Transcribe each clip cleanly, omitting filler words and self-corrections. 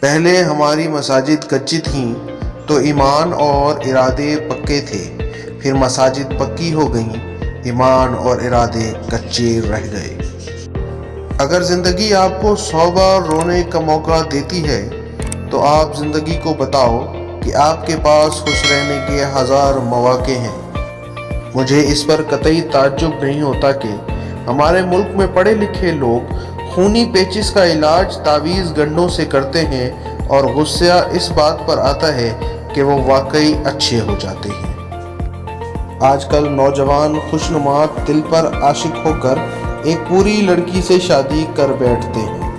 پہلے ہماری مساجد کچی تھیں تو ایمان اور ارادے پکے تھے، پھر مساجد پکی ہو گئیں، ایمان اور ارادے کچے رہ گئے۔ اگر زندگی آپ کو 100 بار رونے کا موقع دیتی ہے تو آپ زندگی کو بتاؤ کہ آپ کے پاس خوش رہنے کے 1000 مواقع ہیں۔ مجھے اس پر قطعی تعجب نہیں ہوتا کہ ہمارے ملک میں پڑھے لکھے لوگ خونی پیچس کا علاج تعویذ گنڈوں سے کرتے ہیں اور غصہ اس بات پر آتا ہے کہ وہ واقعی اچھے ہو جاتے ہیں۔ آج کل نوجوان خوشنما دل پر عاشق ہو کر ایک پوری لڑکی سے شادی کر بیٹھتے ہیں۔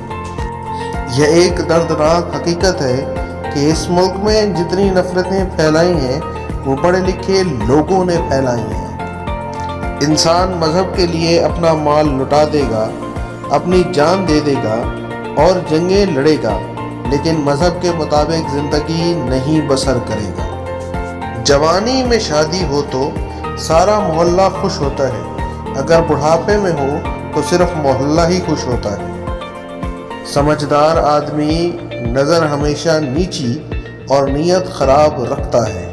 یہ ایک دردناک حقیقت ہے کہ اس ملک میں جتنی نفرتیں پھیلائی ہیں وہ پڑھے لکھے لوگوں نے پھیلائی ہیں۔ انسان مذہب کے لیے اپنا مال لٹا دے گا، اپنی جان دے دے گا اور جنگیں لڑے گا، لیکن مذہب کے مطابق زندگی نہیں بسر کرے گا۔ جوانی میں شادی ہو تو سارا محلہ خوش ہوتا ہے، اگر بڑھاپے میں ہو تو صرف محلہ ہی خوش ہوتا ہے۔ سمجھدار آدمی نظر ہمیشہ نیچی اور نیت خراب رکھتا ہے۔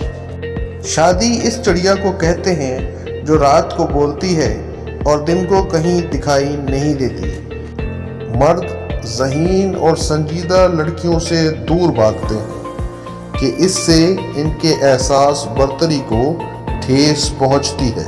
شادی اس چڑیا کو کہتے ہیں جو رات کو بولتی ہے اور دن کو کہیں دکھائی نہیں دیتی۔ مرد ذہین اور سنجیدہ لڑکیوں سے دور بھاگتے ہیں کہ اس سے ان کے احساس برتری کو ٹھیس پہنچتی ہے۔